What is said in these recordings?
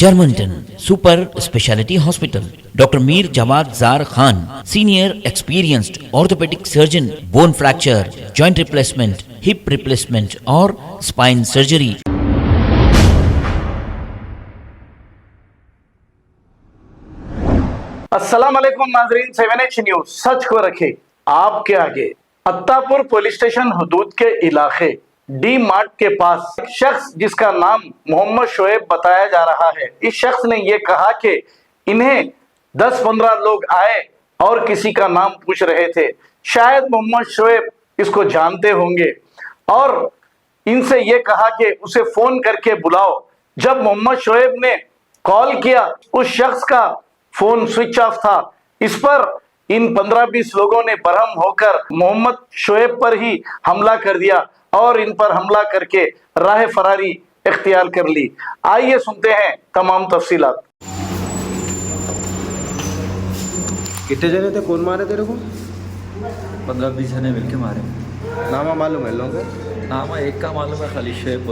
Germanton super speciality hospital, doctor Mir Jawad Zar Khan, senior experienced orthopaedic surgeon, bone fracture, joint replacement, hip replacement और spine surgery. अस्सलाम वालेकुम नाजरीन, 7H news सच को रखे आपके आगे। अत्तापुर पुलिस स्टेशन हदूद के इलाके डी मार्ट के पास एक शख्स जिसका नाम मोहम्मद शोएब बताया जा रहा है, इस शख्स ने यह कहा कि इन्हें 10-15 लोग आए और किसी का नाम पूछ रहे थे। शायद मोहम्मद शोएब इसको जानते होंगे और इनसे यह कहा कि उसे फोन करके बुलाओ। जब मोहम्मद शोएब ने कॉल किया, उस शख्स का फोन स्विच ऑफ था। इस पर इन 15-20 लोगों ने बरहम होकर मोहम्मद शोएब पर ही हमला कर दिया और इन पर हमला करके राह फरारी इख्तियार कर ली। आइए सुनते हैं तमाम तफसीलात। कितने जने थे? कौन मारे तेरे को? 15-20 जने मिलके मारे। नामा मालूम है लोगों का? नाम एक का मालूम है, खाली शोएब।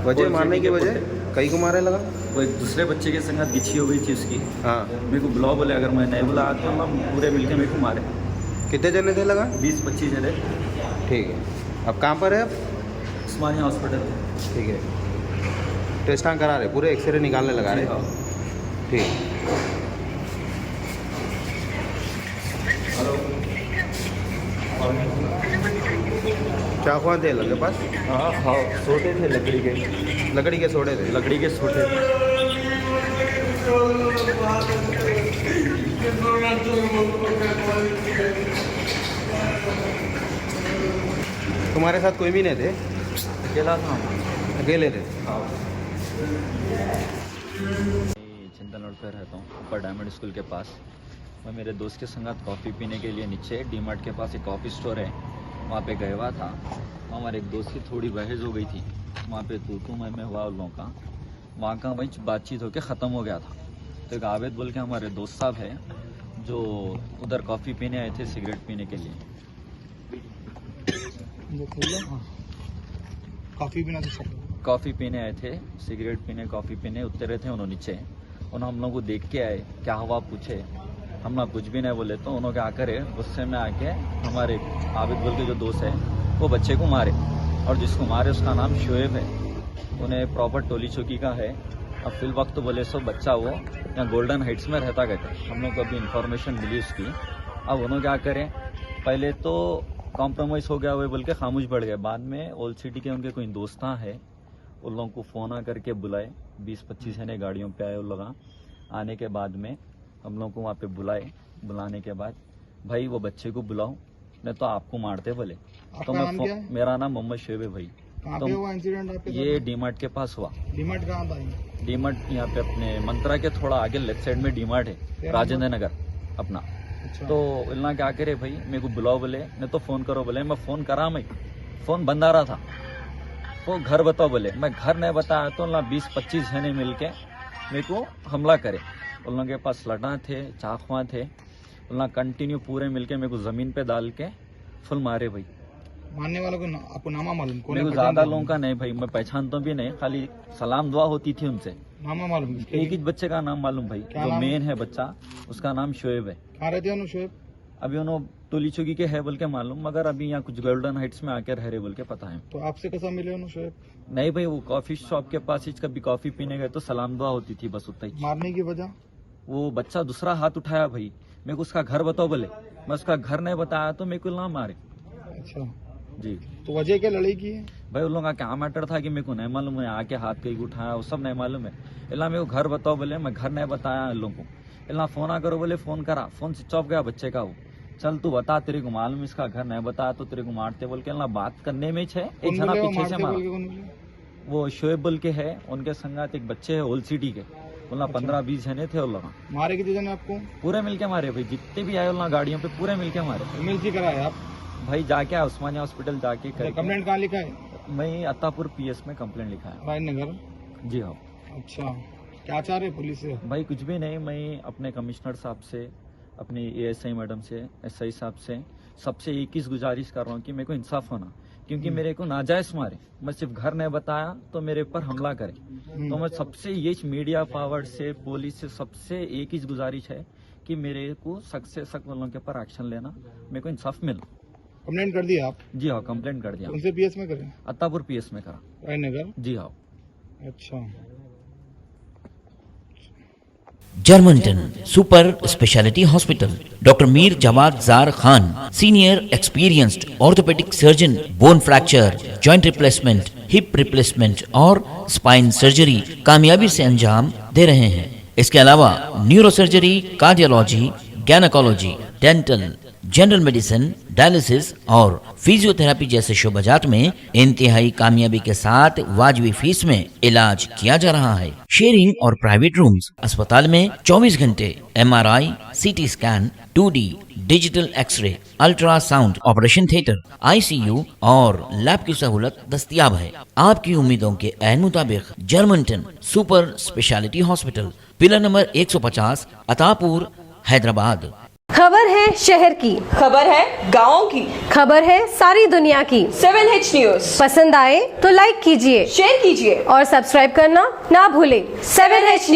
वजह मारने की वजह कई को मारे लगा? वो एक दूसरे बच्चे के संग गिछी हो गई थी उसकी। हाँ, मेरे को बुलाओ बोले, अगर मैं नहीं बुलाया तो हम पूरे मिलके मेरे को मारे। कितने जने थे लगा? 20-25 जने। ठीक है। अब कहाँ पर है अब? उस्मानिया हॉस्पिटल। ठीक है। टेस्टां करा रहे, पूरे एक्सरे निकालने लगा रहे? ठीक। चाकुआ थे लगे पास? हाँ हाँ, सोटे थे लकड़ी के। लकड़ी के सोड़े थे? लकड़ी के सोटे थे। तुम्हारे साथ कोई भी नहीं थे? अकेला था। अकेले थे? हाँ। चिंतन रोड पर रहता हूँ, ऊपर डायमंड स्कूल के पास। मैं मेरे दोस्त के संग कॉफ़ी पीने के लिए नीचे डी मार्ट के पास एक कॉफ़ी स्टोर है, वहाँ पे गया हुआ था। हमारे एक दोस्त की थोड़ी बहस हो गई थी, वहाँ पे तू मैं हुआ उन लोगों का। वहाँ का वही बातचीत होकर ख़त्म हो गया था। तो एक आवेद बोल के हमारे दोस्त साहब है जो उधर कॉफ़ी पीने आए थे, सिगरेट पीने के लिए। कॉफ़ी पीने आए थे, सिगरेट पीने, कॉफ़ी पीने उतरे थे उन्होंने नीचे। उन्होंने हम लोग को देख के आए, क्या हुआ पूछे, हम ना कुछ भी नहीं बोले। तो उन्होंने क्या करे, गुस्से में आके हमारे आबिद बोल के जो दोस्त है वो बच्चे को मारे, और जिसको मारे उसका नाम शोएब है। उन्हें प्रॉपर टोली चौकी का है। अब फिल वक्त तो बोले सो बच्चा वो यहाँ गोल्डन हाइट्स में रहता कहते, हम लोग को अभी इन्फॉर्मेशन मिली उसकी। अब उन्होंने क्या करें, पहले तो कॉम्प्रोमाइज़ हो गया हुए बोल के खामोश बढ़ गए। बाद में ओल्ड सिटी के उनके कोई दोस्ता है, उन लोगों को फ़ोन आ करके बुलाए। 20-25 जने गाड़ियों पे आए उन लोग। आने के बाद में हम लोग को वहाँ पे बुलाए। बुलाने के बाद भाई वो बच्चे को बुलाओ, नहीं तो आपको मारते बोले। तो मैं, मेरा नाम मोहम्मद शोएब है भाई। कहाँ पे हुआ इंसिडेंट आपके? ये डी मार्ट के पास हुआ। डी मार्ट कहाँ था? डी मार्ट यहाँ पे अपने मंत्रा के थोड़ा आगे लेफ्ट साइड में डी मार्ट है, राजेंद्र नगर अपना। अच्छा। तो इतना क्या करे भाई, मेरे को बुलाओ बोले, नहीं तो फ़ोन करो बोले। मैं फ़ोन करा, मैं फ़ोन बंद आ रहा था। वो घर बताओ बोले, मैं घर नहीं बताया तो ना 20-25 जने मिल के मेरे को हमला करे। उन लोगों के पास लटा थे, चाकुआ थे। उन कंटिन्यू पूरे मिल के मेरे को ज़मीन पे डाल के फुल मारे भाई। मारने वालों को आपको नामा मालूम? मेरे को ज़्यादा लोगों का नहीं भाई, मैं पहचानता भी नहीं, खाली सलाम दुआ होती थी उनसे। नामा मालूम? एक ही बच्चे का नाम मालूम भाई, जो मेन है बच्चा, उसका नाम शोएब है। कहाँ रहते हैं शोएब? अभी उन्होंने टोली चौकी के है बोल के मालूम, मगर अभी यहाँ कुछ गोल्डन हाइट्स में आके रह रहे बोल के पता है। तो आपसे कैसा मिले शोएब? नहीं भाई, वो कॉफी शॉप के पास ही कभी कॉफी पीने गए तो सलाम दुआ होती थी, बस उतना ही। मारने की वजह? वो बच्चा दूसरा हाथ उठाया भाई, मेरे को उसका घर बताओ बोले। मैं उसका घर नहीं बताया तो मेरे को ना मारे। अच्छा जी। तो वजह क्या लड़ाई की है भाई? उन लोगों का क्या मैटर था कि मेरे को नहीं मालूम है, आके हाथ कहीं उठाया वो सब नहीं मालूम है। इला मेरे को घर बताओ बोले, मैं घर नहीं बताया इन लोगों को। इला फोन आ करो बोले, फोन करा, फोन स्विच ऑफ गया बच्चे का। वो चल तू बता, तेरे को मालूम इसका घर नहीं बताया तो तेरे को मारते बोल के बात करने में छे। एक जना पीछे से मारा, वो शोएब बोल के है, उनके संगात एक बच्चे है ओल्ड सिटी के। बोलना 15-20 जने थे उन लोग। मारे कितने जने आपको? पूरे मिलके मारे भाई, जितने भी आए उन गाड़ियों पे पूरे मिलके मारे। मिलती कराए आप भाई? जाके उस्मानिया हॉस्पिटल जाके कर। कंप्लेंट कहाँ लिखा है? मैं अत्तापुर PS में कंप्लेंट लिखा है। राजनगर? जी हाँ। अच्छा, क्या चाह रहे पुलिस से? भाई कुछ भी नहीं, मैं अपने कमिश्नर साहब से, अपनी ASI मैडम से, SI साहब से, सबसे एक ही गुजारिश कर रहा हूँ कि मेरे को इंसाफ होना। क्योंकि मेरे को नाजायज मारे। मैं सिर्फ घर नहीं बताया तो मेरे पर हमला करे। तो मैं सबसे ये मीडिया पावर से, पुलिस से सबसे एक ही गुजारिश है कि मेरे को सख्त से सख्त वालों के ऊपर एक्शन लेना, मेरे को इंसाफ मिल। कंप्लेंट कर दिया आप? जी हाँ, कंप्लेंट कर दिया। कौन से पीएस में करें? अत्तापुर पीएस में करा। रायनगर? जी हाँ। अच्छा। Germanton super speciality hospital, doctor Mir Jawad Zar Khan, senior experienced orthopaedic surgeon, bone fracture, joint replacement, hip replacement और स्पाइन सर्जरी कामयाबी से अंजाम दे रहे हैं। इसके अलावा neurosurgery, cardiology, gynaecology, dental, general medicine, dialysis और फिजियोथेरेपी जैसे शोबाजात में इंतहाई कामयाबी के साथ वाजबी फीस में इलाज किया जा रहा है। शेयरिंग और प्राइवेट रूम्स, अस्पताल में 24 घंटे MRI, CT scan, 2D digital x-ray, ultrasound, operation theatre, ICU और लैब की सहूलत दस्तयाब है। आपकी उम्मीदों के ऐन मुताबिक Germanton super speciality hospital, pillar number 150, Attapur, Hyderabad. खबर है शहर की, खबर है गाँव की, खबर है सारी दुनिया की। 7H न्यूज पसंद आए तो लाइक कीजिए, शेयर कीजिए और सब्सक्राइब करना ना भूलें। 7H news.